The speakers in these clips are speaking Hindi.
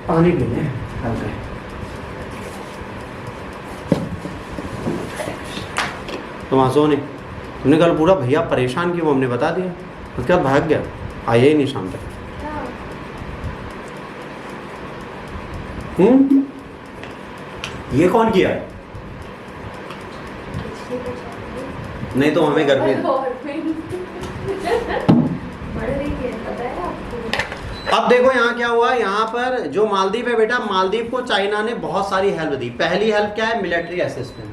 पानी पीने हल्का। तुम आंसू नहीं, तुमने कल पूरा भैया परेशान किया, वो हमने बता दिया, उसके बाद भाग गया, आया ही नहीं शाम तक। ये कौन किया है? नहीं तो हमें घर में अब देखो यहाँ क्या हुआ, यहाँ पर जो मालदीव है बेटा, मालदीव को चाइना ने बहुत सारी हेल्प दी। पहली हेल्प क्या है? Military assistance.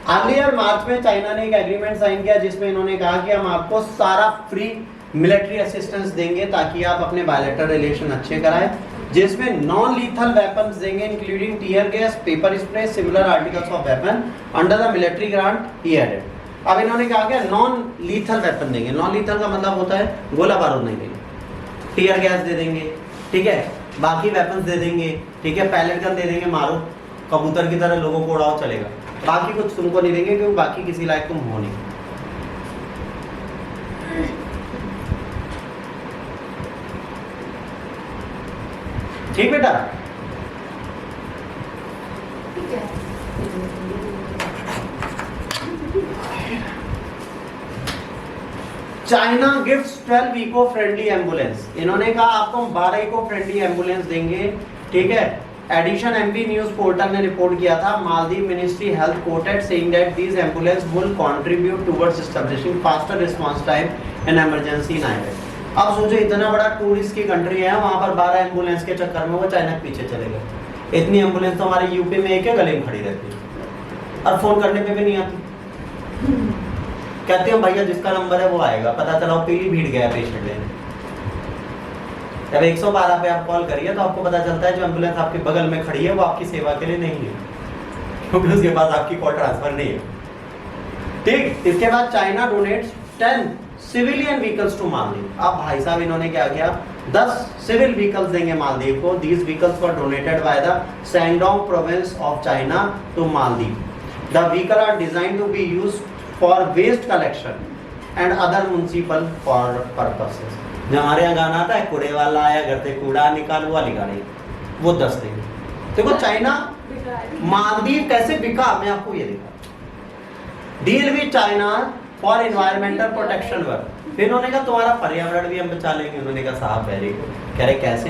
अर्लियर मार्च में चाइना ने एक एग्रीमेंट साइन किया जिसमें इन्होंने कहा कि हम आपको सारा फ्री मिलिट्री असिस्टेंस देंगे ताकि आप अपने बायलैटरल रिलेशन अच्छे कराएं, जिसमें नॉन लीथल वेपन्स देंगे including tear gas, pepper spray, similar articles of weapon under the military grant ही एडेड। अब इन्होंने कहा कि नॉन लीथल वेपन देंगे। नॉन लीथल का मतलब होता है गोला बारूद नहीं देंगे, टीयर गैस दे देंगे, ठीक है, बाकी वेपन्स दे देंगे, ठीक है, पैलेट गन दे देंगे, मारो कबूतर की तरह लोगों को उड़ाओ चलेगा, बाकी कुछ तुमको नहीं देंगे क्योंकि बाकी किसी लायक तुम हो नहीं। ठीक बेटा? China gifts 12 eco friendly ambulance. इन्होंने कहा आपको हम 12 इको फ्रेंडली एम्बुलेंस देंगे, ठीक है। एडिशन एमपी न्यूज पोर्टल ने रिपोर्ट किया था, Maldives ministry health coated saying that these ambulance will contribute towards establishing faster response time in emergency in island. अब सोचो इतना बड़ा टूरिस्ट की कंट्री है, वहां पर 12 एम्बुलेंस के चक्कर में वो चाइना के पीछे चले गए। इतनी एम्बुलेंस तो हमारे यूपी में एक गले में खड़ी रहती है और फोन करने पे भी नहीं आती। कहते हैं भैया जिसका नंबर है वो आएगा, पता चला पीली भीड़ गया पेशेंट लेने। जब 112 पे आप कॉल करिए तो आपको पता चलता है जो एम्बुलेंस आपके बगल में खड़ी है वो आपकी सेवा के लिए नहीं है, क्योंकि उसके पास आपकी कॉल ट्रांसफर नहीं है। ठीक, इसके बाद China donates 10 civilian vehicles to Maldives. अब भाई साहब इन्होंने क्या किया, 10 सिविल व्हीकल्स देंगे मालदीव को। These vehicles were donated by the Shandong province of China to Maldives. The vehicle are designed to be used for waste collection and other municipal for purposes. जो हमारे यहाँ गाना आता है, कूड़े वाला आया घर से कूड़ा निकाल, वाली गाड़ी, वो 10 देंगे। देखो चाइना मालदीव कैसे बिका, मैं आपको ये दिखा। Deal with China for environmental protection work. फिर उन्होंने कहा तुम्हारा पर्यावरण भी हम बचा लेंगे। उन्होंने कहा साहब वेरी गुड। कह रहे कैसे?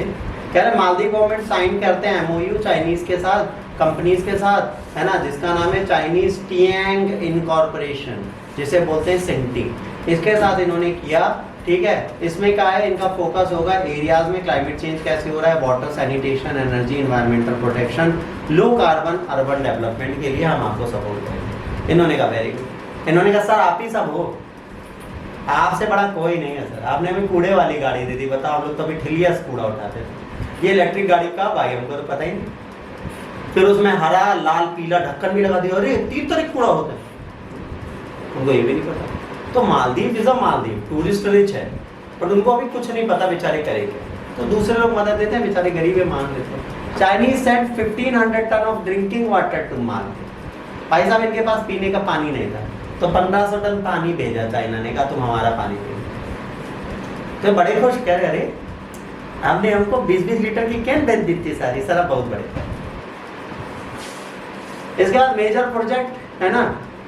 कह रहे मालदीव गवर्नमेंट साइन करते हैं एमओयू चाइनीज के साथ, कंपनीज के साथ, है ना, जिसका नाम है चाइनीज टियांग इनकॉर्पोरेशन, जिसे बोलते हैं सिंटी। इसके साथ इन्होंने किया, ठीक है। इसमें क्या है, इनका फोकस होगा एरियाज में क्लाइमेट चेंज कैसे हो रहा है, water sanitation, energy, environmental protection, low carbon urban development के लिए हम आपको सपोर्ट करेंगे। इन्होंने कहा वेरी गुड। इन्होंने कहा सर आप ही सब हो, आपसे बड़ा कोई नहीं है सर। आपने हमें कूड़े वाली गाड़ी दी थी, बताओ हम लोग तो अभी ठिलिया से कूड़ा उठाते थे। ये इलेक्ट्रिक गाड़ी कब आई हमको तो पता ही नहीं। फिर उसमें हरा लाल पीला ढक्कन भी लगा दिया, अरे 3 तरह कूड़ा होता है, उनको ये भी नहीं पता। तो Maldives is a Maldives tourist rich है, पर उनको अभी कुछ नहीं पता बेचारे करे क्या। तो दूसरे लोग मदद देते हैं, बेचारे गरीब है मान लेते हैं। Chinese send 1500 ton of drinking water to Maldives. भाई साहब इनके पास पीने का पानी नहीं था, तो 1500 टन पानी भेजा चाइना ने, कहा तुम हमारा पानी पी। तो बड़े खुश, कह रहे अरे आपने हमको 20-20 लीटर की कैन भेज दी थी सारी, सर आप बहुत बड़े। इसके बाद मेजर प्रोजेक्ट है ना,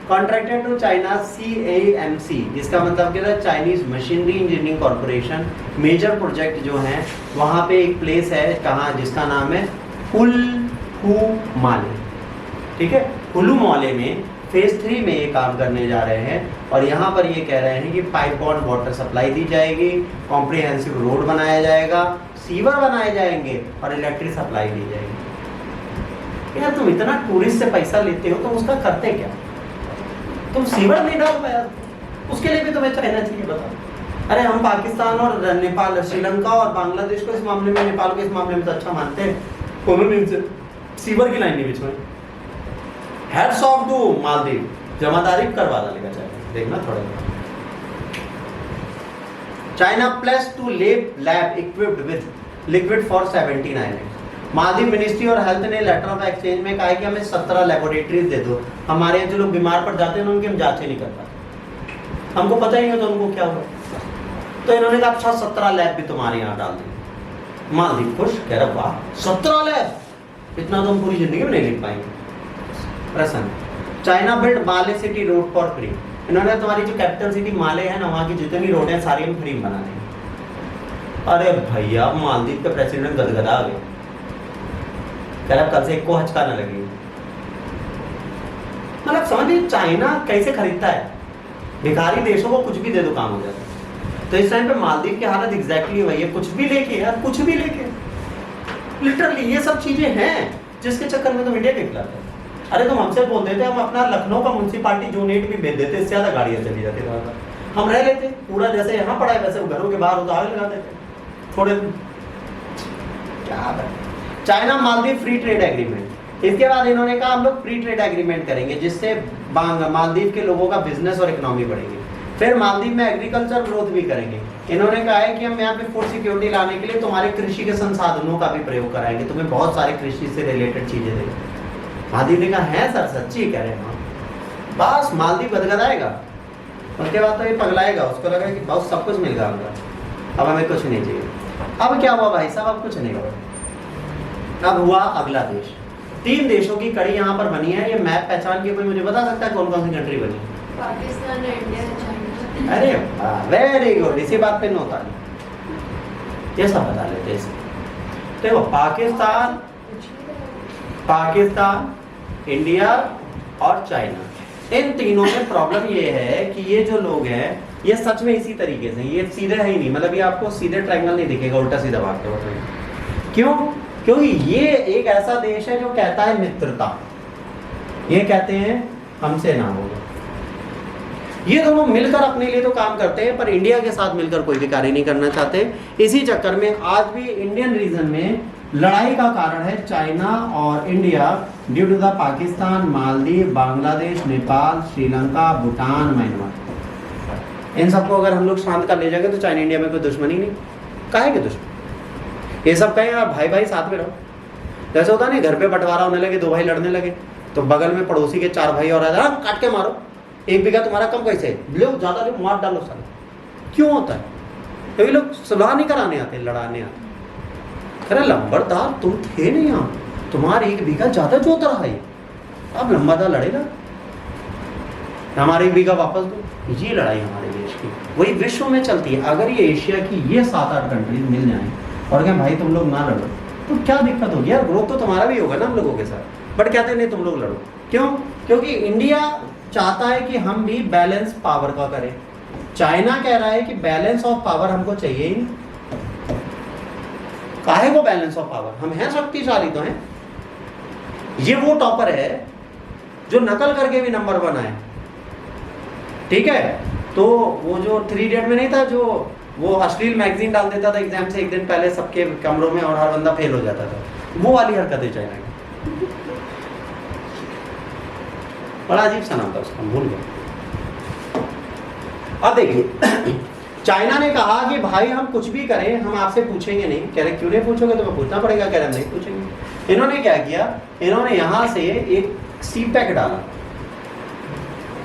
कॉन्ट्रैक्टेड टू चाइना CAMC, जिसका मतलब क्या है, Chinese machinery engineering corporation. Major project जो है वहाँ पे एक प्लेस है कहाँ, जिसका नाम है हुलू माले, ठीक है। हुलू माले में फेज 3 में ये काम करने जा रहे हैं और यहाँ पर ये कह रहे हैं कि पाइप बॉन्ड वाटर सप्लाई दी जाएगी, कॉम्प्रिहेंसिव रोड बनाया जाएगा, सीवर बनाए जाएंगे और इलेक्ट्रिक सप्लाई दी जाएगी। यार तुम इतना टूरिस्ट से पैसा लेते हो, तुम उसका करते क्या? तुम सीवर नहीं डाल पाया, उसके लिए भी तुम्हें चाइना चाहिए, बताओ। अरे हम पाकिस्तान और नेपाल, श्रीलंका और बांग्लादेश को इस मामले में, नेपाल को इस मामले में तो अच्छा मानते हैं, उन्होंने इनसे सीवर की लाइन नहीं बिछवाई। हेड्स ऑफ टू मालदीव, जमादारी करवा डालेगा चाइना, देखना थोड़ा। China plus two lab equipped with liquid for 17 island. Maldives ministry और हेल्थ ने लेटर ऑफ एक्सचेंज में कहा कि हमें 17 लेबोरेटरीज दे दो। हमारे यहाँ जो लोग बीमार पड़ जाते हैं उनकी हम जांचें नहीं कर पाते, हमको पता ही नहीं होता उनको क्या हुआ। तो इन्होंने कहा अच्छा 17 लैब भी तुम्हारे यहाँ डाल दें। मालदीव खुश, कह रहा वाह 17 लैब, इतना तो हम पूरी जिंदगी में नहीं लिख पाएंगे। प्रसन्न। China build Male city road for free, इन्होंने तुम्हारी जो कैपिटल सिटी माले है ना, वहां की जितनी रोड है सारी हम फ्री बना देंगे। अरे भैया मालदीव के प्रेसिडेंट गदगदा आ गए, कह रहा कल से एक को हचका न लगे। मतलब समझिए चाइना कैसे खरीदता है, भिखारी देशों को कुछ भी दे दो काम हो जाता है। तो इस टाइम पे मालदीव की हालत एग्जैक्टली वही है, कुछ भी लेके यार, कुछ भी लेके, लिटरली ये सब चीजें हैं जिसके चक्कर में तो इंडिया के खिलाफ है। अरे तुम हमसे बोल देते, हम अपना लखनऊ का म्यूनसिपालिटी यूनिट भी भेज देते, इससे ज्यादा गाड़ियां चली जाती है, हम रह लेते पूरा जैसे यहाँ पड़ा है वैसे घरों के बाहर उतार लगा देते थोड़े। क्या है China Maldives free trade agreement, इसके बाद इन्होंने कहा हम लोग फ्री ट्रेड एग्रीमेंट करेंगे जिससे मालदीव के लोगों का बिजनेस और इकोनॉमी बढ़ेगी। फिर मालदीव में एग्रीकल्चर ग्रोथ भी करेंगे। इन्होंने कहा है कि हम यहाँ पे फूड सिक्योरिटी लाने के लिए तुम्हारे कृषि के संसाधनों का भी प्रयोग कराएंगे, तुम्हें बहुत सारे कृषि से रिलेटेड चीजें देंगे। मालदीव ने कहा है सर सच्ची कह रहे हैं, बस मालदीव गदगदाएगा, उसके बाद तो ये पगलाएगा, उसको लगा कि बहुत सब कुछ मिल गया हमको, अब हमें कुछ नहीं चाहिए। अब क्या हुआ भाई साहब, अब कुछ नहीं हुआ। अब हुआ अगला देश, 3 देशों की कड़ी यहाँ पर बनी है। ये मैप पहचान के कोई मुझे बता सकता है कौन कौन सी कंट्री बनी? Pakistan, India, China. अरे वेरी गुड, इसी बात पे नोट आ गई, ये सब बता लेते हैं। देखो पाकिस्तान, इंडिया और चाइना, इन तीनों में प्रॉब्लम ये है कि ये जो लोग हैं ये सच में इसी तरीके से, ये सीधे है ही नहीं, मतलब ये आपको सीधे ट्रायंगल नहीं दिखेगा, उल्टा सीधा भागते हुए। क्यों? क्योंकि ये एक ऐसा देश है जो कहता है मित्रता, ये कहते हैं हमसे ना होगा। ये दोनों मिलकर अपने लिए तो काम करते हैं, पर इंडिया के साथ मिलकर कोई भी कार्य नहीं करना चाहते। इसी चक्कर में आज भी इंडियन रीजन में लड़ाई का कारण है चाइना और India, due to the Pakistan, Maldives, Bangladesh, Nepal, Sri Lanka, Bhutan, Myanmar. इन सबको अगर हम लोग शांत कर ले जाएंगे तो चाइना इंडिया में कोई दुश्मनी नहीं, काहे के दुश्मन, ये सब कहें आप भाई भाई साथ में रहो। जैसे होता नहीं, घर पे बंटवारा होने लगे, 2 भाई लड़ने लगे तो बगल में पड़ोसी के 4 भाई और आ जाए, काट के मारो, 1 बीघा तुम्हारा कम कैसे, लो ज्यादा लो, मार डालो साले। क्यों होता है? क्योंकि लोग सुलह नहीं कराने आते, लड़ाने आते। अरे लंबरदार तुम थे नहीं यहाँ, तुम्हारे 1 बीघा ज्यादा जोत रहा है, अब लंबरदार लड़ेगा, हमारे 1 बीघा वापस दो। ये लड़ाई हमारे देश की, वही विश्व में चलती है। अगर ये एशिया की ये 7-8 कंट्रीज मिल जाएं और क्या भाई तुम लोग ना लड़ो तो क्या दिक्कत होगी यार, ग्रोथ तो तुम्हारा भी होगा ना हम लोगों के साथ, बट कहते नहीं तुम लोग लड़ो। क्यों? क्योंकि इंडिया चाहता है कि हम भी बैलेंस पावर का करें, चाइना कह रहा है कि बैलेंस ऑफ पावर हमको चाहिए ही नहीं। काहे को बैलेंस ऑफ पावर, हम हैं शक्तिशाली तो हैं, ये वो टॉपर है जो नकल करके भी नंबर 1 आए, ठीक है। तो वो जो 3 इडियट में नहीं था, जो वो अश्लील मैगजीन डाल देता था एग्जाम से 1 दिन पहले सबके कमरों में और हर बंदा फेल हो जाता था, वो वाली हरकत है चाइना की। बड़ा अजीब सा नाम था उसका, भूल गया। अब देखिए चाइना ने कहा कि भाई हम कुछ भी करें हम आपसे पूछेंगे नहीं। कह रहे क्यों नहीं पूछोगे, तो पूछना पड़ेगा। कह रहे नहीं पूछेंगे। इन्होंने क्या किया, इन्होंने यहां से एक सी पैक डाला।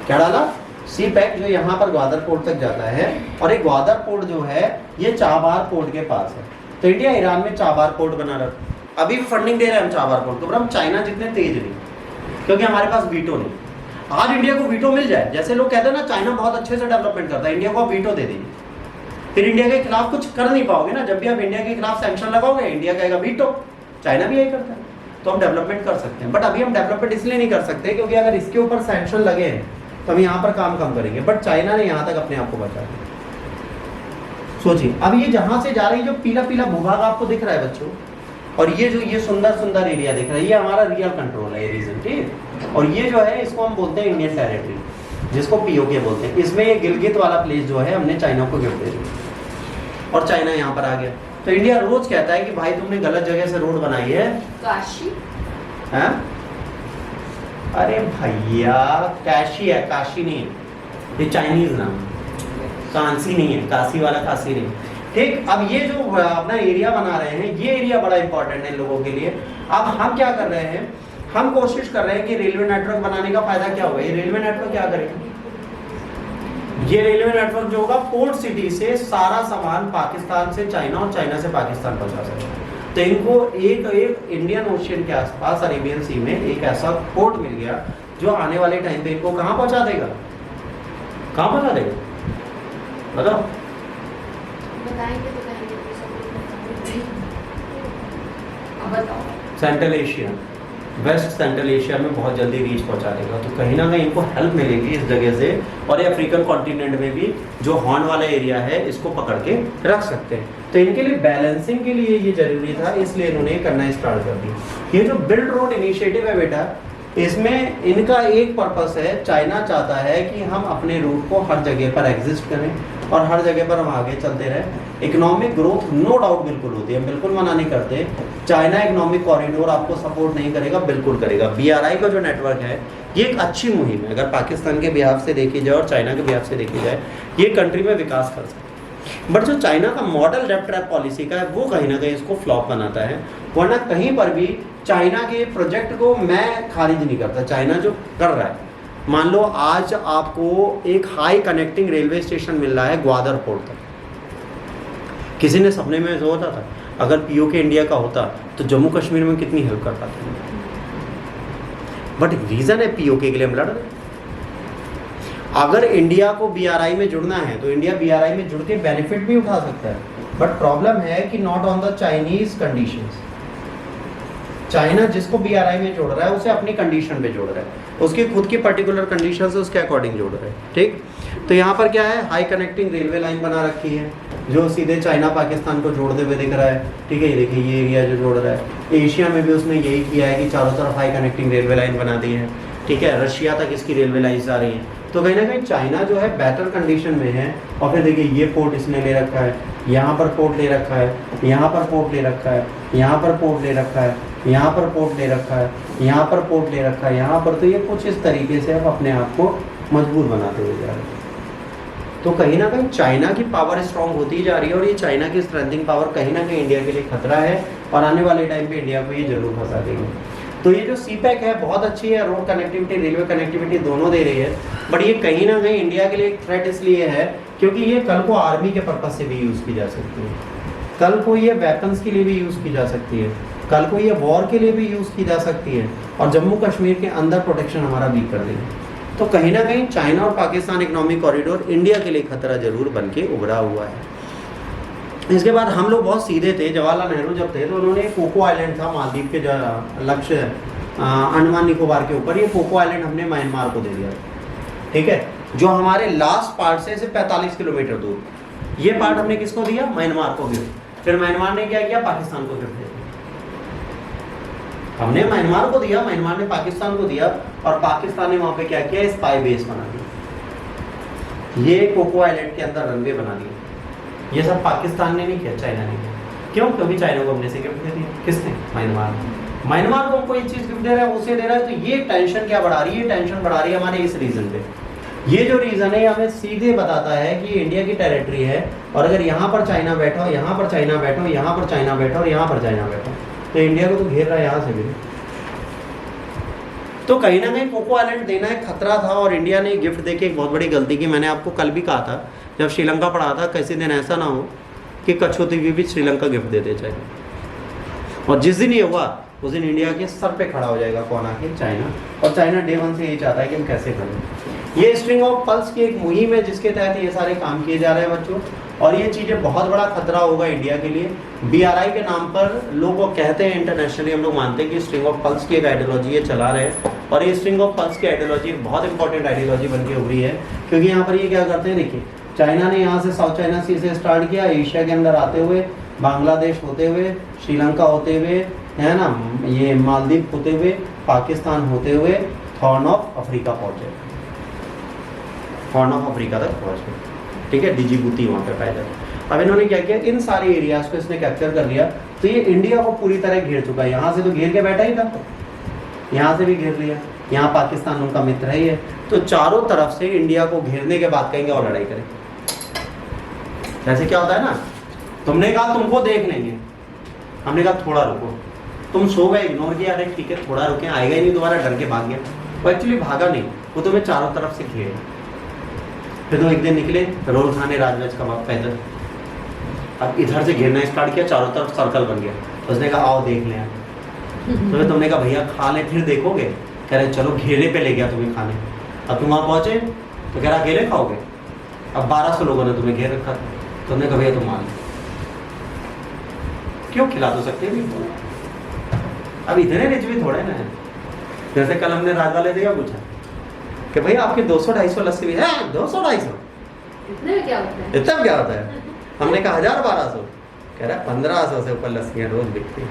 क्या डाला? सी पैक, जो यहाँ पर ग्वादर पोर्ट तक जाता है, और एक ग्वादर पोर्ट जो है ये चाबार पोर्ट के पास है। तो इंडिया ईरान में चाबार पोर्ट बना रहा, अभी भी फंडिंग दे रहे हैं हम चाबार पोर्ट को, पर हम चाइना जितने तेज नहीं, क्योंकि हमारे पास वीटो नहीं। आज इंडिया को वीटो मिल जाए, जैसे लोग कहते हैं ना चाइना बहुत अच्छे से डेवलपमेंट करता है, इंडिया को आप वीटो दे दीजिए, फिर इंडिया के खिलाफ कुछ कर नहीं पाओगे ना। जब भी आप इंडिया के खिलाफ सैंक्शन लगाओगे, इंडिया कहेगा वीटो। चाइना भी यही करता है, तो हम डेवलपमेंट कर सकते हैं। बट अभी हम डेवलपमेंट इसलिए नहीं कर सकते क्योंकि अगर इसके ऊपर सैंक्शन लगे हैं तो हम यहाँ पर काम कम करेंगे। बट चाइना ने यहाँ तक अपने आप को बचा लिया। सोचिए, अब ये जहां से जा रही है, जो पीला पीला भूभाग आपको दिख रहा है बच्चों, और ये जो ये सुंदर सुंदर एरिया दिख रहा है, ये हमारा रियल कंट्रोल है, ये रीजन, ठीक। और ये जो है इसको हम बोलते हैं इंडियन टेरिटरी, जिसको पीओके बोलते हैं। इसमें ये गिलगित वाला प्लेस जो है हमने चाइना को गिफ्ट दे दिया और चाइना यहाँ पर आ गया। तो इंडिया रोज कहता है कि भाई तुमने गलत जगह से रोड बनाई है। काशी है? अरे भैया काशी है, काशी नहीं है, ये चाइनीज नाम, कांसी नहीं है, काशी वाला काशी नहीं। ठीक, अब ये जो अपना एरिया बना रहे हैं, ये एरिया बड़ा इंपॉर्टेंट है इन लोगों के लिए। अब हम क्या कर रहे हैं, हम कोशिश कर रहे हैं कि रेलवे नेटवर्क बनाने का फायदा क्या होगा। ये रेलवे नेटवर्क क्या करेगा, ये रेलवे नेटवर्क जो होगा पोर्ट सिटी से सारा सामान पाकिस्तान से चाइना और चाइना से पाकिस्तान पहुंचा सकता है। तो इनको एक इंडियन ओशियन के आसपास अरेबियन सी में एक ऐसा पोर्ट मिल गया जो आने वाले टाइम पे इनको कहाँ पहुंचा देगा, कहाँ पहुंचा देगा बताओ? बताएंगे तो कहेंगे तो सब अब बताओ। Central Asia, west central Asia में बहुत जल्दी रीच पहुंचा देगा। तो कहीं ना कहीं इनको हेल्प मिलेगी इस जगह से, और ये अफ्रीकन कॉन्टिनेंट में भी जो हॉर्न वाला एरिया है इसको पकड़ के रख सकते हैं। तो इनके लिए बैलेंसिंग के लिए ये जरूरी था, इसलिए इन्होंने करना स्टार्ट कर दिया। ये जो बिल्ड रोड इनिशिएटिव है बेटा, इसमें इनका एक पर्पस है, चाइना चाहता है कि हम अपने रूट को हर जगह पर एग्जिस्ट करें और हर जगह पर हम आगे चलते रहें। इकोनॉमिक ग्रोथ नो डाउट बिल्कुल होती है, बिल्कुल मना नहीं करते। चाइना इकोनॉमिक कॉरिडोर आपको सपोर्ट नहीं करेगा, बिल्कुल करेगा। BRI का जो नेटवर्क है ये एक अच्छी मुहिम है, अगर पाकिस्तान के बिहाफ से देखी जाए और चाइना के बिहाफ से देखी जाए, ये कंट्री में विकास कर सकते हैं। बट जो चाइना का मॉडल डेब्ट ट्रैप पॉलिसी का है वो कहीं ना कहीं इसको फ्लॉप बनाता है। वरना कहीं पर भी चाइना के प्रोजेक्ट को मैं खारिज नहीं करता। चाइना जो कर रहा है, मान लो आज आपको एक हाई कनेक्टिंग रेलवे स्टेशन मिल रहा है ग्वादर पोर्ट तक, किसी ने सपने में सोचा था अगर POK इंडिया का होता तो जम्मू कश्मीर में कितनी हेल्प कर पाते। बट रीजन है POK के लिए हम लड़ रहे। अगर इंडिया को BRI में जुड़ना है तो इंडिया BRI में जुड़ के बेनिफिट भी उठा सकता है, बट प्रॉब्लम है कि not on the Chinese conditions. China जिसको BRI में जोड़ रहा है उसे अपनी कंडीशन पे जोड़ रहा है, उसकी खुद की पर्टिकुलर कंडीशन से उसके अकॉर्डिंग जोड़ रहा है। ठीक, तो यहाँ पर क्या है, हाई कनेक्टिंग रेलवे लाइन बना रखी है जो सीधे चाइना पाकिस्तान को जोड़ते हुए दिख रहा है। ठीक है, ये देखिए ये एरिया जो जोड़ रहा है। एशिया में भी उसने यही किया है कि चारों तरफ हाई कनेक्टिंग रेलवे लाइन बना दी है। ठीक है, रशिया तक इसकी रेलवे लाइन जा रही है। तो कहीं ना कहीं चाइना जो है बेटर कंडीशन में है। और फिर देखिए ये पोर्ट इसने ले रखा है, यहाँ पर पोर्ट ले रखा है, यहाँ पर पोर्ट ले रखा है, यहाँ पर पोर्ट ले रखा है, यहाँ पर पोर्ट ले रखा है, यहाँ पर पोर्ट ले रखा है, यहाँ पर। तो ये कुछ इस तरीके से अब अपने आप को मजबूत बनाते हुए जा रहे हैं। तो कहीं ना कहीं चाइना की पावर स्ट्रांग होती जा रही है, और ये चाइना की स्ट्रेंथिंग पावर कहीं ना कहीं इंडिया के लिए खतरा है, और आने वाले टाइम पे इंडिया को ये जरूर फंसा देगी। तो ये जो CPEC है बहुत अच्छी है, रोड कनेक्टिविटी रेलवे कनेक्टिविटी दोनों दे रही है, बट ये कहीं ना कहीं इंडिया के लिए एक थ्रेट इसलिए है क्योंकि ये कल को आर्मी के पर्पज से भी यूज़ की जा सकती है, कल को ये वेपन्स के लिए भी यूज़ की जा सकती है, कल को ये वॉर के लिए भी यूज़ की जा सकती है, और जम्मू कश्मीर के अंदर प्रोटेक्शन हमारा वीक कर देगी। तो कहीं ना कहीं चाइना और पाकिस्तान इकोनॉमिक कॉरिडोर इंडिया के लिए खतरा जरूर बन के उभरा हुआ है। इसके बाद हम लोग बहुत सीधे थे, जवाहरलाल नेहरू जब थे तो उन्होंने कोको आइलैंड था मालदीव के लक्ष्य अंडमान निकोबार के ऊपर, ये कोको आइलैंड हमने म्यांमार को दे दिया। ठीक है, जो हमारे लास्ट पार्ट से 45 किलोमीटर दूर, ये पार्ट हमने किसको दिया, म्यांमार को गिफ्ट। फिर म्यांमार ने क्या किया, पाकिस्तान को गिफ्ट दे दिया। हमने म्यांमार को दिया, म्यांमार ने पाकिस्तान को दिया, और पाकिस्तान ने वहां पे क्या किया, स्पाई बेस बना दिया। ये कोको आइलैंड के अंदर रनवे बना दिया। ये सब पाकिस्तान ने नहीं किया, चाइना ने किया। क्यों? क्योंकि चाइना को हमने से गिफ्ट दे दिया। किसने? म्यांमार। म्यांमार को कोई चीज गिफ्ट दे रहा है, उसे दे रहा है, तो ये टेंशन क्या बढ़ा रही है, टेंशन बढ़ा रही है हमारे इस रीजन पे। ये जो रीजन है हमें सीधे बताता है कि इंडिया की टेरिटरी है, और अगर यहाँ पर चाइना बैठा हो, यहाँ पर चाइना बैठा हो, यहाँ पर चाइना बैठा और यहाँ पर चाइना बैठा, तो इंडिया को तो घेर रहा है यहाँ से भी। तो कहीं ना कहीं कोको आइलैंड देना एक खतरा था, और इंडिया ने गिफ्ट देके एक बहुत बड़ी गलती की। मैंने आपको कल भी कहा था जब श्रीलंका पढ़ा था, कैसे दिन ऐसा ना हो कि कच्छो द्वीप भी श्रीलंका गिफ्ट दे दे चाहे। और जिस दिन ये हुआ उस दिन इंडिया के सर पे खड़ा हो जाएगा कौन, आके चाइना। और चाइना डे वन से यही चाहता है कि हम कैसे करें। ये स्ट्रिंग ऑफ पल्स की एक मुहिम है जिसके तहत ये सारे काम किए जा रहे हैं बच्चों, और ये चीज़ें बहुत बड़ा खतरा होगा इंडिया के लिए। BRI के नाम पर लोग वो कहते हैं, इंटरनेशनली हम लोग मानते हैं कि स्ट्रिंग ऑफ पल्स की एक आइडियोलॉजी ये चला रहे हैं, और ये स्ट्रिंग ऑफ पल्स की आइडियोलॉजी बहुत इंपॉर्टेंट आइडियोलॉजी बन के उभरी है। क्योंकि यहाँ पर ये क्या करते हैं, देखिए चाइना ने यहाँ से साउथ चाइना सी से स्टार्ट किया, एशिया के अंदर आते हुए, बांग्लादेश होते हुए, श्रीलंका होते हुए, है ना, ये मालदीव होते हुए, पाकिस्तान होते हुए, हॉर्न ऑफ अफ्रीका पहुँचे, हॉर्न ऑफ अफ्रीका तक पहुँच गए। ठीक है, डिजिबूती वहाँ पे पाया जाता है। अब इन्होंने क्या किया, इन सारे एरियाज को इसने कैप्चर कर लिया, तो ये इंडिया को पूरी तरह घेर चुका है। यहाँ से तो घेर के बैठा ही था, यहाँ से भी घेर लिया, यहाँ पाकिस्तान उनका मित्र ही है, तो चारों तरफ से इंडिया को घेरने के बाद कहेंगे और लड़ाई करें। जैसे क्या होता है ना, तुमने कहा तुमको देख लेंगे, हमने कहा थोड़ा रुको, तुम सो गए, इग्नोर किया, अरे ठीक है थोड़ा रुके, आएगा ही नहीं, दोबारा डर के भाग गया। वो एक्चुअली भागा नहीं, वो तुम्हें चारों तरफ से घेर। फिर तो एक दिन निकले रोल खाने राजवेज कबाब पैदल। अब इधर से घेरना स्टार्ट किया, चारों तरफ सर्कल बन गया। तो उसने कहा आओ देख लें। तो फिर तुमने कहा भैया खा ले फिर देखोगे? कह रहे चलो घेरे पे ले गया तुम्हें खाने। अब तुम वहाँ पहुँचे तो कह रहा अकेले खाओगे? अब 1200 लोगों ने तुम्हें घेर रखा। तुमने कहा भैया तुम मान लो, क्यों खिला तो सकते भी। अब इतने रिच भी थोड़े ना है। जैसे कल हमने राज वाले से क्या पूछा कि भैया आपके 200-250 लस्सी भी है? 200-250 इतने में क्या होता है? इतना क्या होता है? हमने कहा 1000-1200। कह रहा 1500 से ऊपर लस्सियाँ रोज बिकती हैं।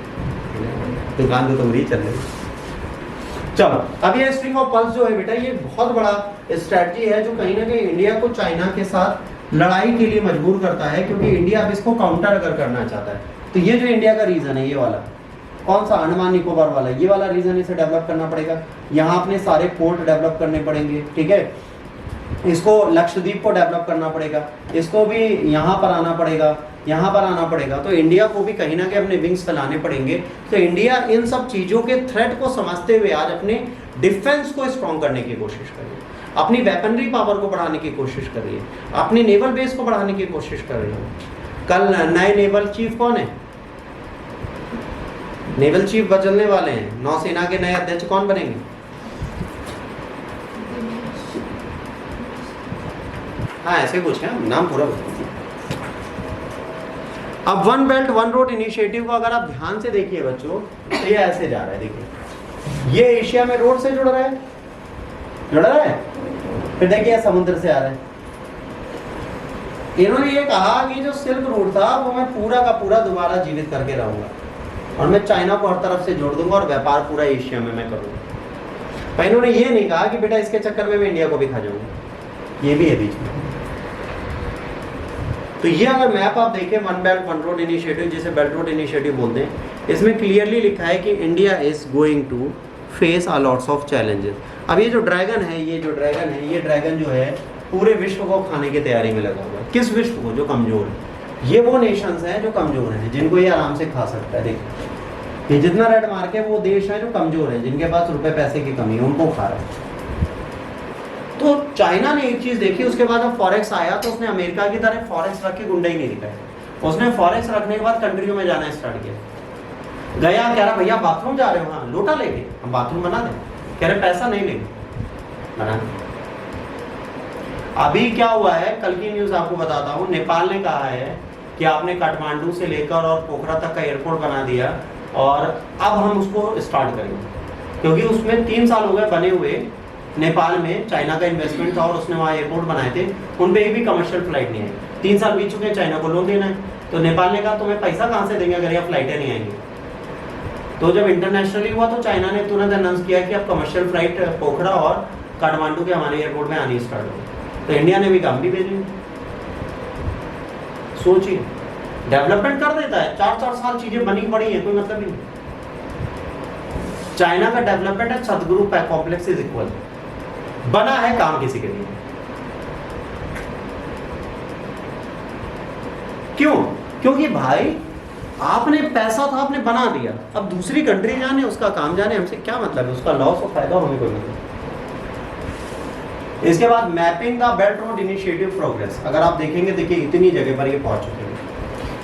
दुकान तो तुम्हारी चल रही। चलो अब ये स्ट्रिंग ऑफ पल्स जो है बेटा, ये बहुत बड़ा स्ट्रेटजी है जो कहीं ना कहीं इंडिया को चाइना के साथ लड़ाई के लिए मजबूर करता है, क्योंकि इंडिया अब इसको काउंटर अगर करना चाहता है। तो ये जो इंडिया का रीजन है, ये वाला कौन सा, अंडमान निकोबार वाला, ये वाला रीजन इसे डेवलप करना पड़ेगा। यहाँ अपने सारे पोर्ट डेवलप करने पड़ेंगे, ठीक है। इसको लक्षद्वीप को डेवलप करना पड़ेगा, इसको भी यहाँ पर आना पड़ेगा, यहाँ पर आना पड़ेगा। तो इंडिया को भी कहीं ना कहीं अपने विंग्स फैलाने पड़ेंगे। तो इंडिया इन सब चीज़ों के थ्रेट को समझते हुए आज अपने डिफेंस को स्ट्रॉन्ग करने की कोशिश कर रही है, अपनी वेपनरी पावर को बढ़ाने की कोशिश कर रही है, अपनी नेवल बेस को बढ़ाने की कोशिश कर रही है। कल नए नेवल चीफ कौन है? नेवल चीफ बदलने वाले हैं। नौसेना के नए अध्यक्ष कौन बनेंगे? हाँ ऐसे कुछ है, नाम पूरा बताइए। अब one belt one road initiative को अगर आप ध्यान से देखिए बच्चों, तो ये ऐसे जा रहा है। देखिए ये एशिया में रोड से जुड़ रहा है, फिर देखिए समुद्र से आ रहा है। इन्होंने ये कहा कि जो सिल्क रूट था वो मैं पूरा का पूरा दोबारा जीवित करके रहूंगा, और मैं चाइना को हर तरफ से जोड़ दूंगा, और व्यापार पूरा एशिया में मैं करूंगा। पर इन्होंने ये नहीं कहा कि बेटा इसके चक्कर में मैं इंडिया को भी खा जाऊंगा। ये भी है बीच में। तो ये अगर मैप आप देखें, one belt one road initiative, जिसे बेल्ट रोड इनिशिएटिव बोलते हैं, इसमें क्लियरली लिखा है कि India is going to face a lots of challenges. अब ये जो ड्रैगन है, ये ड्रैगन जो है पूरे विश्व को खाने की तैयारी में लगा हुआ है। किस विश्व को? जो कमजोर है। ये वो नेशंस हैं जो कमजोर हैं, जिनको ये आराम से खा सकता है। देखिए ये जितना रेड मार्क है वो देश है जो कमजोर है, जिनके पास रुपए पैसे की कमी है, उनको खा रहा है। तो चाइना ने एक चीज देखी, उसके बाद जब फॉरेक्स आया तो उसने अमेरिका की तरह फॉरेक्स रख के गुंडा ही नहीं दिखाया। उसने फॉरेक्स रखने के बाद कंट्रियों में जाना स्टार्ट किया। गया, कह रहा भैया बाथरूम जा रहे हो? हाँ लोटा लेके हम बाथरूम बना दें। कह रहे पैसा नहीं लेंगे, बना। अभी क्या हुआ है, कल की न्यूज आपको बताता हूँ। नेपाल ने कहा है कि आपने काठमांडू से लेकर और पोखरा तक का एयरपोर्ट बना दिया, और अब हम उसको स्टार्ट करेंगे, क्योंकि उसमें 3 साल हो गए बने हुए। नेपाल में चाइना का इन्वेस्टमेंट था और उसने वहाँ एयरपोर्ट बनाए थे, उन पे एक भी कमर्शियल फ्लाइट नहीं आई। 3 साल बीत चुके हैं, चाइना को लोन देना है। तो नेपाल ने कहा तुम्हें पैसा कहाँ से देंगे अगर यहाँ फ्लाइटें नहीं आएंगी। तो जब इंटरनेशनली हुआ तो चाइना ने तुरंत अनाउंस किया कि अब कमर्शियल फ्लाइट पोखरा और काठमांडू के हमारे एयरपोर्ट में आनी स्टार्ट हो। तो इंडिया ने भी काम भी भेजेंगे। सोचिए, डेवलपमेंट कर देता है। 4-4 साल चीजें बनी पड़ी है, कोई मतलब ही नहीं। चाइना का डेवलपमेंट है सदगुरु कॉम्प्लेक्स इज इक्वल, बना है काम किसी के लिए। क्यों? क्योंकि भाई आपने पैसा था, आपने बना दिया। अब दूसरी कंट्री जाने, उसका काम जाने, हमसे क्या मतलब है? उसका लॉस और फायदा हमें कोई मतलब। इसके बाद mapping the belt road initiative progress. अगर आप देखेंगे, देखिए इतनी जगह पर ये पहुंच चुके हैं।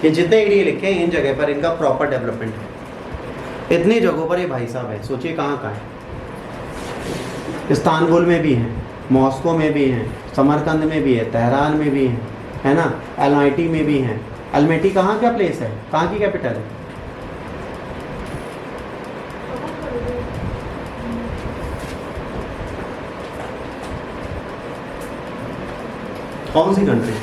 ये जितने एरिया लिखे हैं इन जगह पर इनका प्रॉपर डेवलपमेंट है। इतनी जगहों पर ये भाई साहब है, सोचिए कहाँ कहाँ है। इस्तांबुल में भी है, मॉस्को में भी है, समरकंद में भी है, तेहरान में भी है ना, एलआईटी में भी है। अल्मेटी कहाँ का प्लेस है, कहाँ की कैपिटल है? कौन सी कंट्री?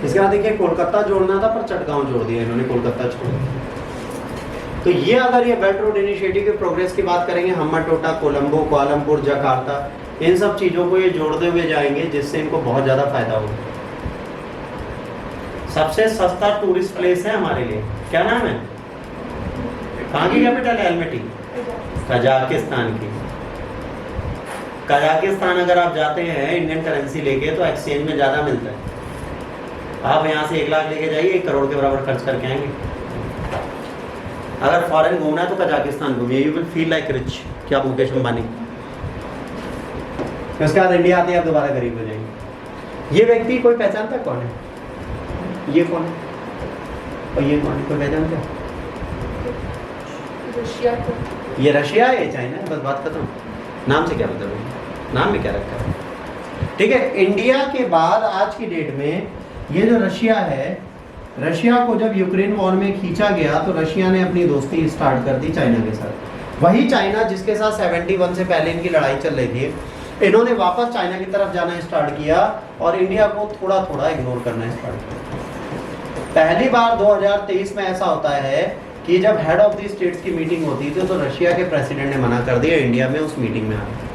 इसके बाद देखिए कोलकाता जोड़ना था पर चटगांव जोड़ दिया इन्होंने, कोलकाता छोड़ दिया। तो ये अगर ये बेल्ट रोड इनिशिएटिव के प्रोग्रेस की बात करेंगे, हम्माटोटा, कोलंबो, कुआलालंपुर, जकार्ता, इन सब चीजों को ये जोड़ते हुए जाएंगे, जिससे इनको बहुत ज्यादा फायदा होगा। सबसे सस्ता टूरिस्ट प्लेस है हमारे लिए, क्या नाम है? कहाँ की कैपिटल है? अल्मेटी, कजाकिस्तान की। कजाकिस्तान अगर आप जाते हैं इंडियन करेंसी लेके तो एक्सचेंज में ज्यादा मिलता है। आप यहाँ से 1 लाख लेके जाइए, 1 करोड़ के बराबर खर्च करके आएंगे। अगर फॉरेन घूमना है तो कजाकिस्तान घूमिए, you will feel like rich कि आप मुकेश अंबानी। उसके बाद इंडिया आते ही आप दोबारा गरीब हो जाएंगे। ये व्यक्ति कोई पहचानता कौन है? ये कौन है और ये कौन है, कोई पहचानता है? रशिया को। ये रशिया है, ये चाइना है, बस बात खत्म। नाम से क्या मतलब है, नाम में क्या रखा है? ठीक है, इंडिया के बाद आज की डेट में ये जो रशिया है, रशिया को जब यूक्रेन वॉर में खींचा गया तो रशिया ने अपनी दोस्ती स्टार्ट कर दी चाइना के साथ। वही चाइना जिसके साथ 71 से पहले इनकी लड़ाई चल रही थी, इन्होंने वापस चाइना की तरफ जाना स्टार्ट किया और इंडिया को थोड़ा थोड़ा इग्नोर करना स्टार्ट किया। पहली बार 2023 में ऐसा होता है कि जब हेड ऑफ द स्टेट्स की मीटिंग होती थी तो रशिया के प्रेसिडेंट ने मना कर दिया इंडिया में उस मीटिंग में आने।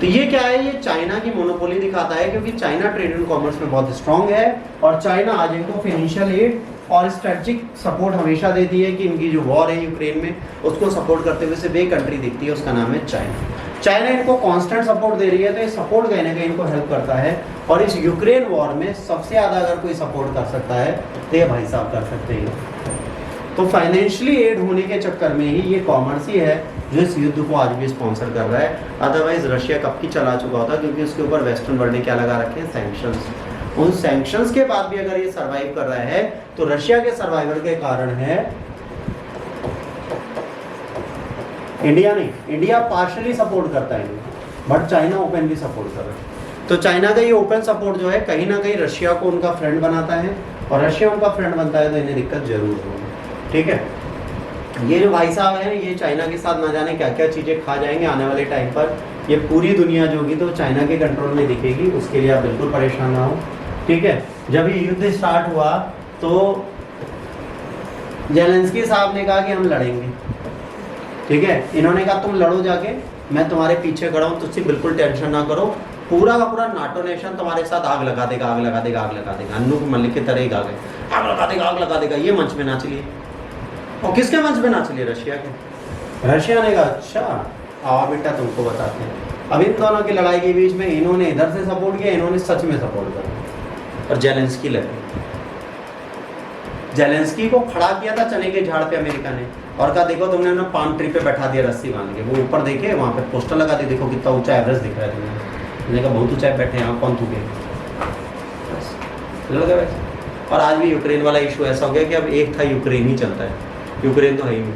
तो ये क्या है, ये चाइना की मोनोपोली दिखाता है, क्योंकि चाइना ट्रेड एंड कॉमर्स में बहुत स्ट्रांग है और चाइना आज इनको फाइनेंशियल एड और स्ट्रेटेजिक सपोर्ट हमेशा देती है कि इनकी जो वॉर है यूक्रेन में उसको सपोर्ट करते हुए सिर्फ एक कंट्री दिखती है, उसका नाम है चाइना। चाइना इनको कांस्टेंट सपोर्ट दे रही है, तो ये सपोर्ट कहीं ना कहीं इनको हेल्प करता है। और इस यूक्रेन वॉर में सबसे ज़्यादा अगर कोई सपोर्ट कर सकता है तो ये भाई साहब कर सकते हैं। तो फाइनेंशियली एड होने के चक्कर में ही ये कॉमर्स ही है जो इस युद्ध को आज भी स्पॉन्सर कर रहा है। अदरवाइज रशिया कब की चला चुका होता, क्योंकि उसके ऊपर वेस्टर्न वर्ल्ड ने क्या लगा रखे हैं, सैंक्शंस। उन सैंक्शंस के बाद भी अगर ये सर्वाइव कर रहा है तो रशिया के सर्वाइवल के कारण है, इंडिया नहीं। इंडिया पार्शियली सपोर्ट करता है बट चाइना ओपनली सपोर्ट कर रहा है। तो चाइना का ये ओपन सपोर्ट जो है कहीं ना कहीं रशिया को उनका फ्रेंड बनाता है, और रशिया उनका फ्रेंड बनता है तो इन्हें दिक्कत जरूर होगी। ठीक है, ये जो भाई साहब हैं ये चाइना के साथ ना जाने क्या क्या चीज़ें खा जाएंगे आने वाले टाइम पर। ये पूरी दुनिया जो होगी तो चाइना के कंट्रोल में दिखेगी, उसके लिए आप बिल्कुल परेशान ना हो। ठीक है, जब ये युद्ध स्टार्ट हुआ तो जेलेंस्की साहब ने कहा कि हम लड़ेंगे। ठीक है, इन्होंने कहा तुम लड़ो जाके, मैं तुम्हारे पीछे खड़ा हूँ, तुझसे बिल्कुल टेंशन ना करो। पूरा का पूरा नाटो नेशन तुम्हारे साथ आग लगा देगा, आग लगा देगा, आग लगा देगा। अन्नू मलिक की तरह ही गा गए, आग लगा देगा, आग लगा देगा। ये मंच में नाच लिए, और किसके मंच में नाच लिए? रशिया के। रशिया ने कहा अच्छा आओ बेटा तुमको बताते हैं। अब इन दोनों की लड़ाई के बीच में इन्होंने इधर से सपोर्ट किया, इन्होंने सच में सपोर्ट करा, और जेलेंस्की लगे। जेलेंस्की को खड़ा किया था चने के झाड़ पे अमेरिका ने, और कहा देखो तुमने ना पाम ट्री पे बैठा दिया रस्सी बांध के। वो ऊपर देखे, वहाँ पे पोस्टर लगा दी, देखो कितना ऊंचा एवरेस्ट दिख रहा है तुम्हें। मैंने कहा बहुत ऊंचाई बैठे हैं, कौन थूके लगा वैसे। और आज भी यूक्रेन वाला इशू ऐसा हो गया कि अब एक था यूक्रेन ही चलता है, यूक्रेन तो है ही नहीं।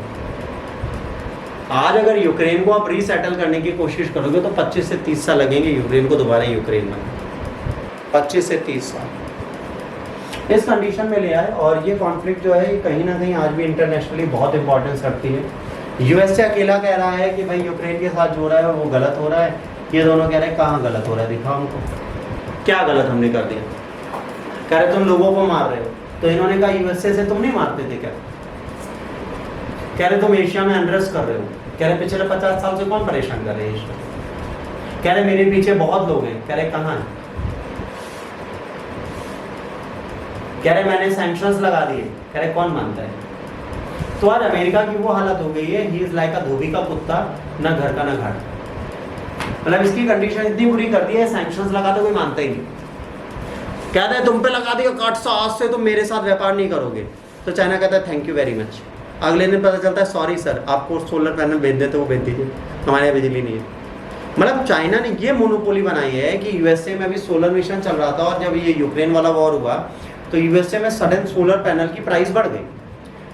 आज अगर यूक्रेन को आप रीसेटल करने की कोशिश करोगे तो 25 से 30 साल लगेंगे यूक्रेन को दोबारा यूक्रेन में, 25 से 30 साल इस कंडीशन में ले आए। और ये कॉन्फ्लिक्ट जो है ये कहीं ना कहीं आज भी इंटरनेशनली बहुत इंपॉर्टेंस रखती है। यूएसए अकेला कह रहा है कि भाई यूक्रेन के साथ जो हो रहा है वो गलत हो रहा है, ये दोनों कह रहे हैं कहाँ गलत हो रहा है, दिखाओ हमको क्या गलत हमने कर दिया। कह रहे तुम लोगों को मार रहे हो, तो इन्होंने कहा यूएसए से तुम नहीं मारते थे क्या? कह रहे तुम एशिया में अनरेस्ट कर रहे हो। कह रहे पिछले 50 साल से कौन परेशान कर रहे हैं एशिया? कह रहे मेरे पीछे बहुत लोग हैं। कह रहे कहाँ है? कह रहे मैंने सैंक्शंस लगा दिए। कह रहे कौन मानता है? तो आज अमेरिका की वो हालत हो गई है, ही इज लाइक अ धोबी का कुत्ता, ना घर का ना घाट। मतलब इसकी कंडीशन इतनी बुरी कर दी है, सैंक्शंस लगा तो कोई मानता ही नहीं। कहता है तुम पे लगा दिया काट सा, आज से तुम मेरे साथ व्यापार नहीं करोगे। तो चाइना कहता है थैंक यू वेरी मच। अगले दिन पता चलता है सॉरी सर, आपको सोलर पैनल भेज देते वो भेज दीजिए, हमारे यहाँ बिजली नहीं है। मतलब चाइना ने ये मोनोपोली बनाई है कि यूएसए में अभी सोलर मिशन चल रहा था, और जब ये यूक्रेन वाला वॉर हुआ तो यूएसए में सडन सोलर पैनल की प्राइस बढ़ गई।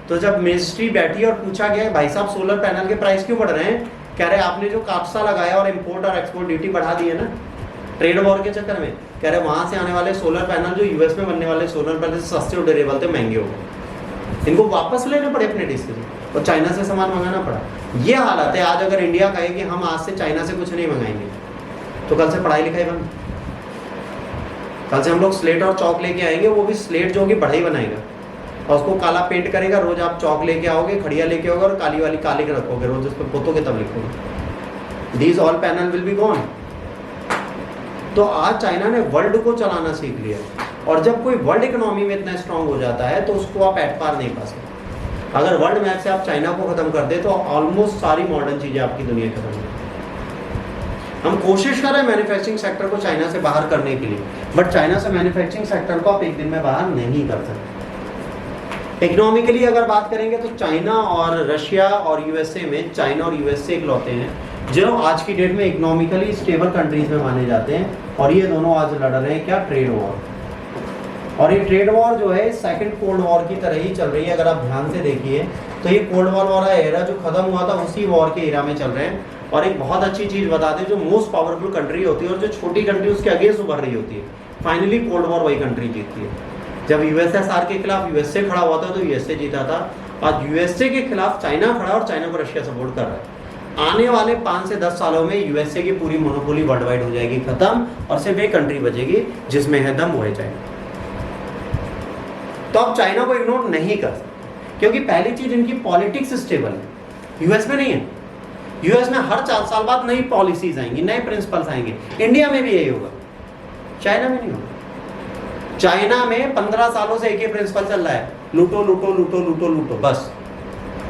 तो जब मिनिस्ट्री बैठी और पूछा गया भाई साहब सोलर पैनल के प्राइस क्यों बढ़ रहे हैं, कह रहे आपने जो काप्सा लगाया और इम्पोर्ट और एक्सपोर्ट ड्यूटी बढ़ा दी है ना ट्रेड वॉर के चक्कर में। कह रहे वहाँ से आने वाले सोलर पैनल जो यूएस में बनने वाले सोलर पैनल सस्ते और ड्यूरेबल थे, महंगे हो गए, इनको वापस लेने पड़े अपने देश से और चाइना से सामान मंगाना पड़ा। ये हालत है। आज अगर इंडिया कहे कि हम आज से चाइना से कुछ नहीं मंगाएंगे तो कल से पढ़ाई लिखाई बंद। कल से हम लोग स्लेट और चौक लेके आएंगे, वो भी स्लेट जो होगी बढ़ई बनाएगा और उसको काला पेंट करेगा। रोज आप चौक लेके आओगे, खड़िया लेके आओगे और काली वाली काली के रखोगे, रोज उस पर पोतोगे तब लिखोगे। These all panel will be gone. तो आज चाइना ने वर्ल्ड को चलाना सीख लिया, और जब कोई वर्ल्ड इकोनॉमी में इतना स्ट्रांग हो जाता है तो उसको आप एट पार नहीं पा सकते। अगर वर्ल्ड मैप से आप चाइना को खत्म कर दे तो ऑलमोस्ट सारी मॉडर्न चीजें आपकी दुनिया खत्म हो। हम कोशिश कर रहे हैं मैन्युफैक्चरिंग सेक्टर को चाइना से बाहर करने के लिए, बट चाइना से मैन्युफैक्चरिंग सेक्टर को आप एक दिन में बाहर नहीं कर सकते। इकोनॉमिकली अगर बात करेंगे तो चाइना और रशिया और यूएसए में, चाइना और यूएसए इकलौते हैं जो आज की डेट में इकोनॉमिकली स्टेबल कंट्रीज में माने जाते हैं, और ये दोनों आज लड़ रहे हैं क्या, ट्रेड वॉर। और ये ट्रेड वॉर जो है सेकंड कोल्ड वॉर की तरह ही चल रही है। अगर आप ध्यान से देखिए तो ये कोल्ड वॉर वाला एरा जो खत्म हुआ था उसी वॉर के एरा में चल रहे हैं। और एक बहुत अच्छी चीज बता दें, जो मोस्ट पावरफुल कंट्री होती है और जो छोटी कंट्री उसके अगेंस्ट उभर रही होती है, फाइनली कोल्ड वॉर वही कंट्री जीतती है। जब यूएसएसआर के खिलाफ यूएसए खड़ा हुआ था तो यूएसए जीता था, आज यूएसए के खिलाफ चाइना खड़ा और चाइना को रशिया सपोर्ट कर रहा है। आने वाले 5 से 10 सालों में यूएसए की पूरी मोनोपोली वर्ल्ड वाइड हो जाएगी खत्म, और सिर्फ एक कंट्री बचेगी जिसमें है दम, वो है चाइना। तो आप चाइना को इग्नोर नहीं कर सकते, क्योंकि पहली चीज इनकी पॉलिटिक्स स्टेबल है, यूएस में नहीं है। यूएस में हर 4 साल बाद नई पॉलिसीज आएंगी, नए प्रिंसिपल्स आएंगे। इंडिया में भी यही होगा, चाइना में नहीं होगा। चाइना में 15 सालों से एक ही प्रिंसिपल चल रहा है, लूटो लूटो लूटो लूटो लूटो बस,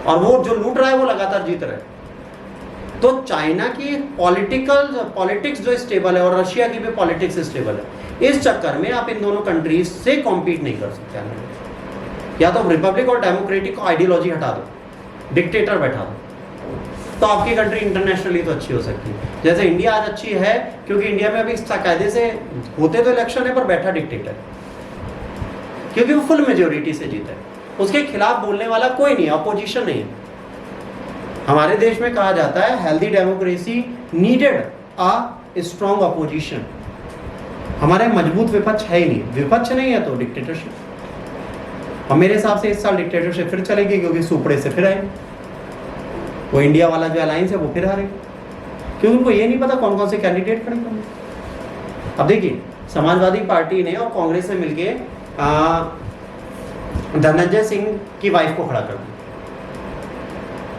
और वो जो लूट रहा है वो लगातार जीत रहा है। तो चाइना की पॉलिटिक्स जो स्टेबल है और रशिया की भी पॉलिटिक्स स्टेबल है। इस चक्कर में आप इन दोनों कंट्रीज से कॉम्पीट नहीं कर सकते। या तो रिपब्लिक और डेमोक्रेटिक आइडियोलॉजी हटा दो, डिक्टेटर बैठा दो, तो आपकी कंट्री इंटरनेशनली तो अच्छी हो सकती है। जैसे इंडिया आज अच्छी है क्योंकि इंडिया में अभी कायदे से होते तो इलेक्शन है पर बैठा डिक्टेटर, क्योंकि वो फुल मेजोरिटी से जीता है, उसके खिलाफ बोलने वाला कोई नहीं है, अपोजिशन नहीं है। हमारे देश में कहा जाता है healthy democracy needed a strong opposition. हमारे मजबूत विपक्ष है ही नहीं, विपक्ष नहीं है तो डिक्टेटरशिप। और मेरे हिसाब से इस साल डिक्टेटरशिप फिर चलेगी, क्योंकि सुपड़े से फिर आए, वो इंडिया वाला जो अलायंस है वो फिर हारे, क्योंकि उनको ये नहीं पता कौन कौन से कैंडिडेट खड़े करेंगे। अब देखिए समाजवादी पार्टी ने और कांग्रेस ने मिलके धनंजय सिंह की वाइफ को खड़ा कर दिया,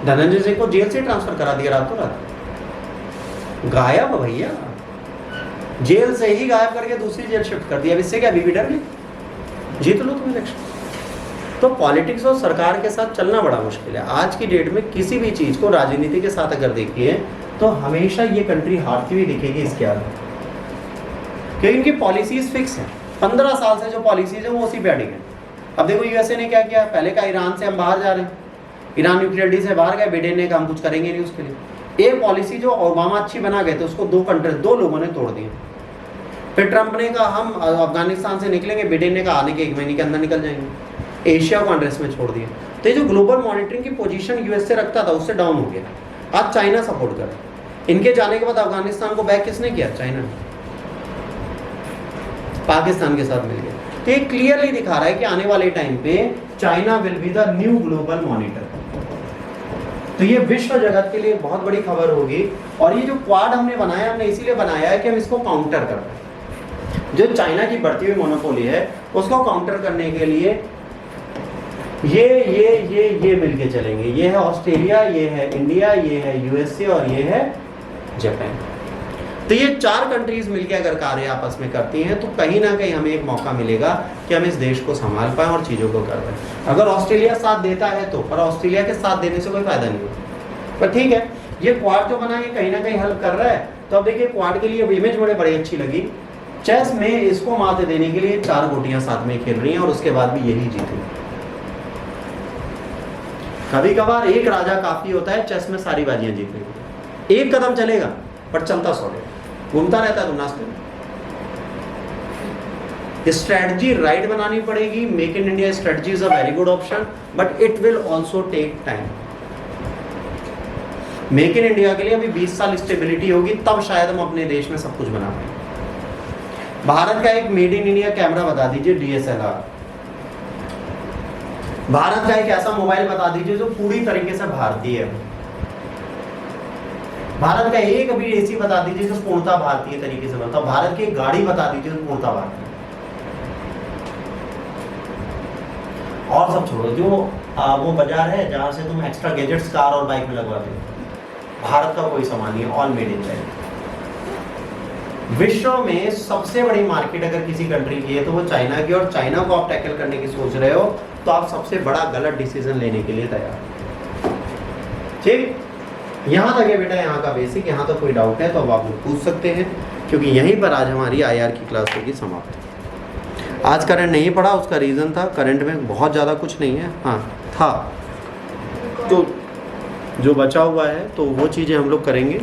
धनंजय सिंह को जेल से ट्रांसफर करा दिया रातों रात, गायब भैया, जेल से ही गायब करके दूसरी जेल शिफ्ट कर दिया। अब इससे क्या बीवी डर गई, जीत लो तुम इलेक्शन। तो पॉलिटिक्स और सरकार के साथ चलना बड़ा मुश्किल है। आज की डेट में किसी भी चीज को राजनीति के साथ अगर देखिए तो हमेशा ये कंट्री हारती हुई दिखेगी इसके आगे, क्योंकि इनकी पॉलिसीज फिक्स है। 15 साल से जो पॉलिसीज है वो उसी पे अड़ी है। अब देखो यूएसए ने क्या किया, पहले का ईरान से हम बाहर जा रहे हैं, ईरान न्यूक्लियर डील से बाहर गए, बिडेन ने कहा हम कुछ करेंगे नहीं उसके लिए। एक पॉलिसी जो ओबामा अच्छी बना गए थे उसको 2 लोगों ने तोड़ दिया। फिर ट्रंप ने कहा हम अफगानिस्तान से निकलेंगे, बिडेन ने कहा आने के 1 महीने के अंदर निकल जाएंगे। एशिया को अनरेस्ट में छोड़ दिया। तो ये जो ग्लोबल मॉनिटरिंग की पोजीशन यूएस से रखता था उससे डाउन हो गया। आज चाइना सपोर्ट कर रहा है। इनके जाने के बाद अफगानिस्तान को बैक किसने किया, चाइना ने, पाकिस्तान के साथ मिल गया। तो ये क्लियरली दिखा रहा है कि आने वाले टाइम पे China will be the new global monitor. तो ये विश्व जगत के लिए बहुत बड़ी खबर होगी। और ये जो क्वाड हमने बनाया, हमने इसीलिए बनाया है कि हम इसको काउंटर कर पाए। जो चाइना की बढ़ती हुई मोनोपोली है उसको काउंटर करने के लिए ये मिलके चलेंगे। ये है ऑस्ट्रेलिया, ये है इंडिया, ये है यूएसए और ये है जापान। तो ये 4 कंट्रीज मिलके अगर कार्य आपस में करती हैं तो कहीं ना कहीं हमें एक मौका मिलेगा कि हम इस देश को संभाल पाएं और चीज़ों को कर पाएं। अगर ऑस्ट्रेलिया साथ देता है तो, पर ऑस्ट्रेलिया के साथ देने से कोई फायदा नहीं होता। पर ठीक है, ये क्वाड जो बना ये कहीं ना कहीं हेल्प कर रहा है। तो अब देखिए क्वाड के लिए इमेज बड़ी अच्छी लगी। चेस में इसको मात देने के लिए 4 गोटियां साथ में खेल रही हैं और उसके बाद भी यही जीती। कभी कभार एक राजा काफी होता है चेस में सारी बाजियां जीतने के। एक कदम चलेगा पर चलता सौड़ेगा, घूमता रहता है तो नाचते। स्ट्रेटजी राइट बनानी पड़ेगी। Make in India strategy is a very good option, but it will also take time. Make in India के लिए अभी 20 साल स्टेबिलिटी होगी, तब शायद हम अपने देश में सब कुछ बना पाएंगे। भारत का एक मेड इन इंडिया कैमरा बता दीजिए, DSLR। भारत का एक ऐसा मोबाइल बता दीजिए जो पूरी तरीके से भारतीय है। भारत का एक अभी एसी बता दीजिए जो पूर्णतः भारतीय तरीके से बनता। भारत की एक गाड़ी बता दीजिए जो पूर्णतः भारतीय। और सब छोड़ो, जो वो बाजार है जहां से तुम एक्स्ट्रा गैजेट्स कार और बाइक में लगवाते हो, भारत का कोई सामान नहीं है, ऑल मेड इन चाइना। विश्व में सबसे बड़ी मार्केट अगर किसी कंट्री की है तो वो चाइना की, और चाइना को आप टैकल करने की सोच रहे हो तो आप सबसे बड़ा गलत डिसीजन लेने के लिए तैयार। ठीक, यहाँ तक है बेटा, यहाँ का बेसिक। यहाँ तक कोई डाउट है तो अब आप लोग पूछ सकते हैं, क्योंकि यहीं पर आज हमारी IR की क्लास होगी समाप्त। आज करंट नहीं पड़ा, उसका रीज़न था करंट में बहुत ज़्यादा कुछ नहीं है, हाँ था, तो जो बचा हुआ है तो वो चीज़ें हम लोग करेंगे।